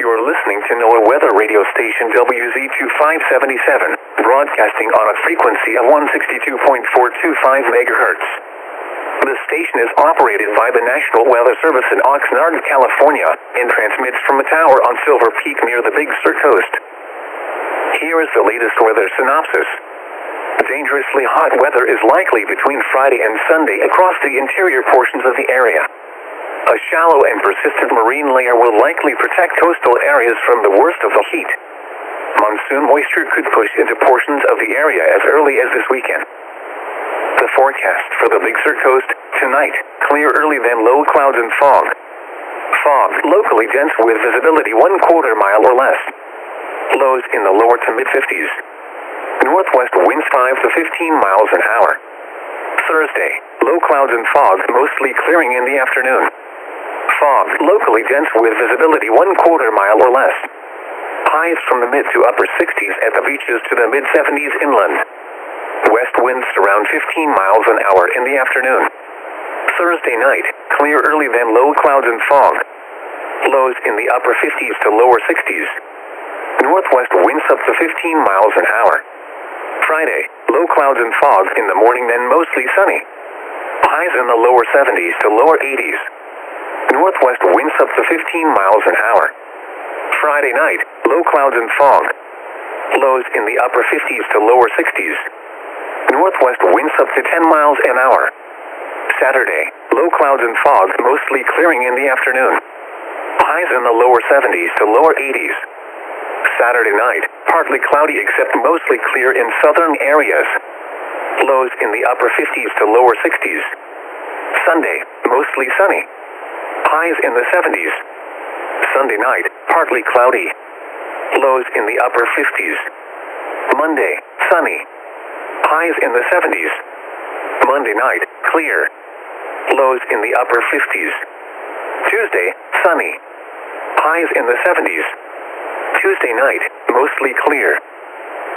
You're listening to NOAA weather radio station WZ2577, broadcasting on a frequency of 162.425 megahertz. The station is operated by the National Weather Service in Oxnard, California, and transmits from a tower on Silver Peak near the Big Sur Coast. Here is the latest weather synopsis. Dangerously hot weather is likely between Friday and Sunday across the interior portions of the area. A shallow and persistent marine layer will likely protect coastal areas from the worst of the heat. Monsoon moisture could push into portions of the area as early as this weekend. The forecast for the Big Sur Coast: tonight, clear early then low clouds and fog. Fog locally dense with visibility 1/4 mile or less. Lows in the lower to mid-50s. Northwest winds 5 to 15 miles an hour. Thursday, low clouds and fog, mostly clearing in the afternoon. Fog locally dense with visibility 1/4 mile or less. Highs from the mid to upper 60s at the beaches to the mid-70s inland. West winds around 15 miles an hour in the afternoon. Thursday night, clear early then low clouds and fog. Lows in the upper 50s to lower 60s. Northwest winds up to 15 miles an hour. Friday, low clouds and fog in the morning then mostly sunny. Highs in the lower 70s to lower 80s. Northwest winds up to 15 miles an hour. Friday night, low clouds and fog. Lows in the upper 50s to lower 60s. Northwest winds up to 10 miles an hour. Saturday, low clouds and fog, mostly clearing in the afternoon. Highs in the lower 70s to lower 80s. Saturday night, partly cloudy except mostly clear in southern areas. Lows in the upper 50s to lower 60s. Sunday, mostly sunny. Highs in the 70s. Sunday night, partly cloudy. Lows in the upper 50s. Monday, sunny. Highs in the 70s. Monday night, clear. Lows in the upper 50s. Tuesday, sunny. Highs in the 70s. Tuesday night, mostly clear.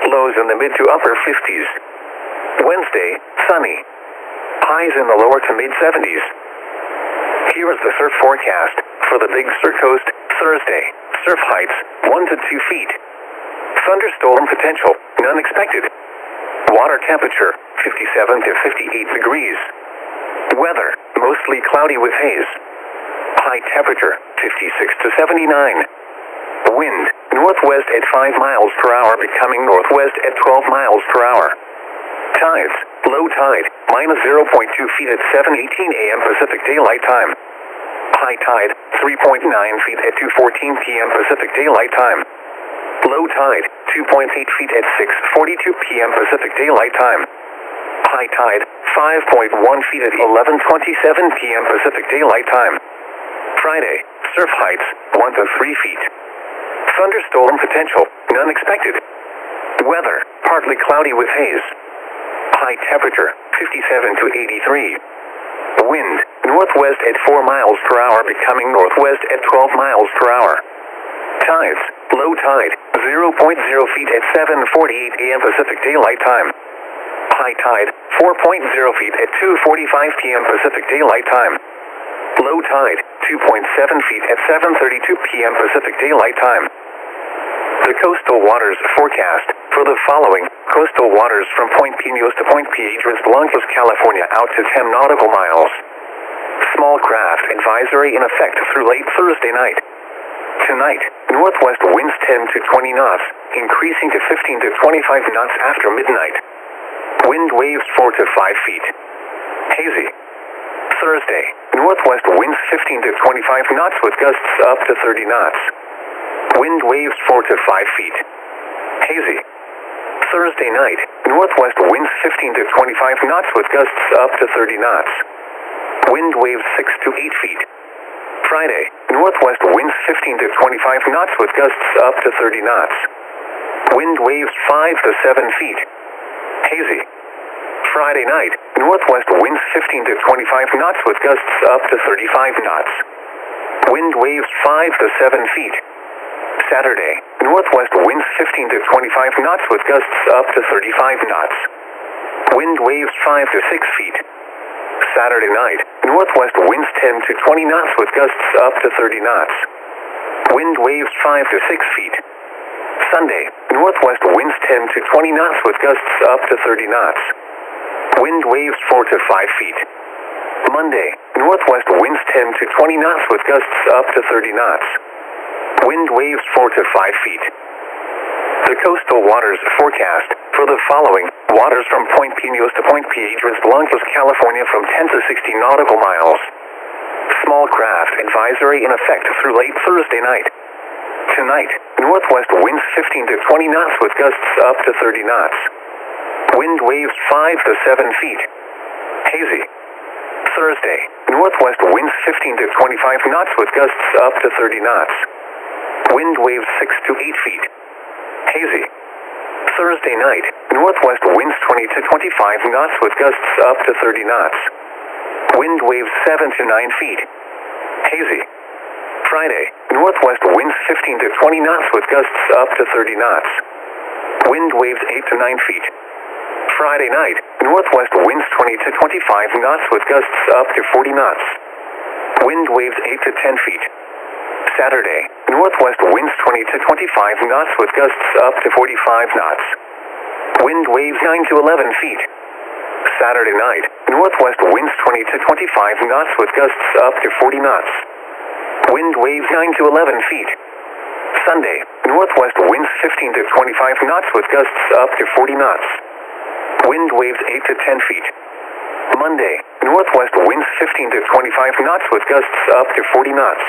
Lows in the mid to upper 50s. Wednesday, sunny. Highs in the lower to mid-70s. Here is the surf forecast for the Big Sur Coast: Thursday, surf heights 1 to 2 feet. Thunderstorm potential, none expected. Water temperature 57 to 58 degrees. Weather mostly cloudy with haze. High temperature 56 to 79. Wind northwest at 5 miles per hour becoming northwest at 12 miles per hour. Tides, low tide, minus 0.2 feet at 7:18 a.m. Pacific Daylight Time. High tide, 3.9 feet at 2:14 p.m. Pacific Daylight Time. Low tide, 2.8 feet at 6:42 p.m. Pacific Daylight Time. High tide, 5.1 feet at 11:27 p.m. Pacific Daylight Time. Friday, surf heights 1 to 3 feet. Thunderstorm potential, none expected. Weather, partly cloudy with haze. High temperature, 57 to 83. Wind, northwest at 4 miles per hour becoming northwest at 12 miles per hour. Tides, low tide, 0.0 feet at 7:48 a.m. Pacific Daylight Time. High tide, 4.0 feet at 2:45 p.m. Pacific Daylight Time. Low tide, 2.7 feet at 7:32 p.m. Pacific Daylight Time. The coastal waters forecast for the following: coastal waters from Point Pinos to Point Piedras Blancas, California, out to 10 nautical miles. Small craft advisory in effect through late Thursday night. Tonight, northwest winds 10 to 20 knots, increasing to 15 to 25 knots after midnight. Wind waves 4 to 5 feet. Hazy. Thursday, northwest winds 15 to 25 knots with gusts up to 30 knots. Wind waves 4 to 5 feet. Hazy. Thursday night, northwest winds 15 to 25 knots with gusts up to 30 knots. Wind waves 6 to 8 feet. Friday, northwest winds 15 to 25 knots with gusts up to 30 knots. Wind waves 5 to 7 feet. Hazy. Friday night, northwest winds 15 to 25 knots with gusts up to 35 knots. Wind waves 5 to 7 feet. Saturday, northwest winds 15 to 25 knots with gusts up to 35 knots. Wind waves 5 to 6 feet. Saturday night, northwest winds 10 to 20 knots with gusts up to 30 knots. Wind waves 5 to 6 feet. Sunday, northwest winds 10 to 20 knots with gusts up to 30 knots. Wind waves 4 to 5 feet. Monday, northwest winds 10 to 20 knots with gusts up to 30 knots. Wind waves 4 to 5 feet. The coastal waters forecast for the following: waters from Point Pinos to Point Piedras Blancas, California from 10 to 60 nautical miles. Small craft advisory in effect through late Thursday night. Tonight, northwest winds 15 to 20 knots with gusts up to 30 knots. Wind waves 5 to 7 feet. Hazy. Thursday, northwest winds 15 to 25 knots with gusts up to 30 knots. Wind waves 6 to 8 feet. Hazy. Thursday night, northwest winds 20 to 25 knots with gusts up to 30 knots. Wind waves 7 to 9 feet. Hazy. Friday, northwest winds 15 to 20 knots with gusts up to 30 knots. Wind waves 8 to 9 feet. Friday night, northwest winds 20 to 25 knots with gusts up to 40 knots. Wind waves 8 to 10 feet. Saturday, northwest winds 20 to 25 knots with gusts up to 45 knots. Wind waves 9 to 11 feet. Saturday night, northwest winds 20 to 25 knots with gusts up to 40 knots. Wind waves 9 to 11 feet. Sunday, northwest winds 15 to 25 knots with gusts up to 40 knots. Wind waves 8 to 10 feet. Monday, northwest winds 15 to 25 knots with gusts up to 40 knots.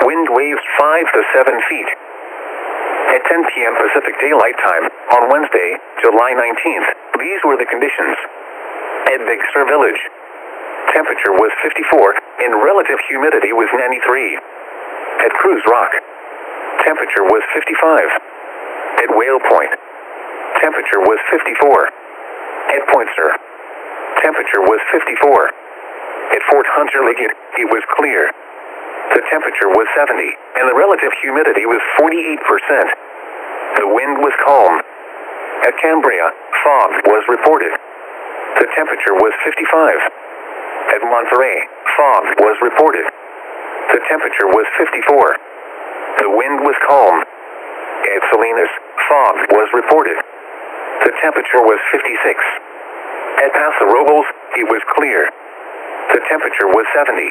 Wind waves 5 to 7 feet. At 10 p.m. Pacific Daylight Time, on Wednesday, July 19th, these were the conditions. At Big Sur Village, temperature was 54, and relative humidity was 93. At Cruise Rock, temperature was 55. At Whale Point, temperature was 54. At Point Sur, temperature was 54. At Fort Hunter Liggett, it was clear. The temperature was 70, and the relative humidity was 48%. The wind was calm. At Cambria, fog was reported. The temperature was 55. At Monterey, fog was reported. The temperature was 54. The wind was calm. At Salinas, fog was reported. The temperature was 56. At Paso Robles, it was clear. The temperature was 70.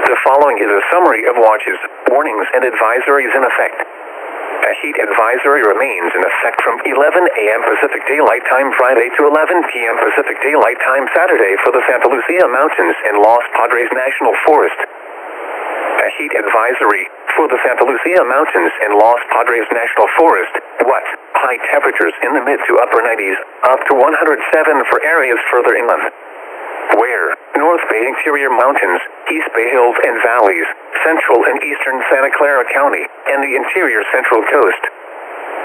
The following is a summary of watches, warnings, and advisories in effect. A heat advisory remains in effect from 11 a.m. Pacific Daylight Time Friday to 11 p.m. Pacific Daylight Time Saturday for the Santa Lucia Mountains and Los Padres National Forest. A heat advisory for the Santa Lucia Mountains and Los Padres National Forest. What? High temperatures in the mid to upper 90s, up to 107 for areas further inland. Where? North Bay Interior Mountains, East Bay Hills and Valleys, Central and Eastern Santa Clara County, and the Interior Central Coast.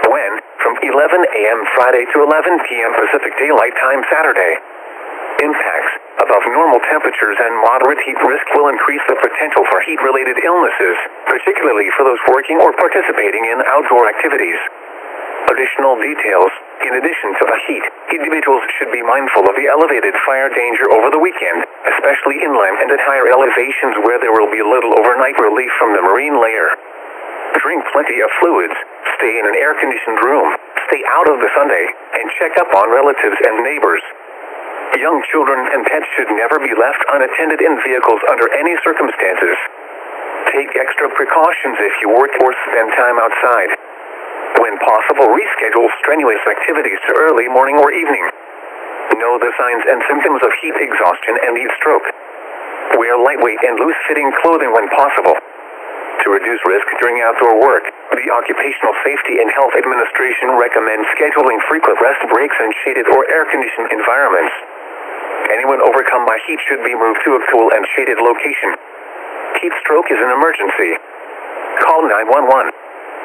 When? From 11 a.m. Friday to 11 p.m. Pacific Daylight Time Saturday. Impacts: above normal temperatures and moderate heat risk will increase the potential for heat-related illnesses, particularly for those working or participating in outdoor activities. Additional details: in addition to the heat, individuals should be mindful of the elevated fire danger over the weekend, especially inland and at higher elevations where there will be little overnight relief from the marine layer. Drink plenty of fluids, stay in an air-conditioned room, stay out of the Sunday, and check up on relatives and neighbors. Young children and pets should never be left unattended in vehicles under any circumstances. Take extra precautions if you work or spend time outside. When possible, reschedule strenuous activities to early morning or evening. Know the signs and symptoms of heat exhaustion and heat stroke. Wear lightweight and loose-fitting clothing when possible. To reduce risk during outdoor work, the Occupational Safety and Health Administration recommends scheduling frequent rest breaks in shaded or air-conditioned environments. Anyone overcome by heat should be moved to a cool and shaded location. Heat stroke is an emergency. Call 911.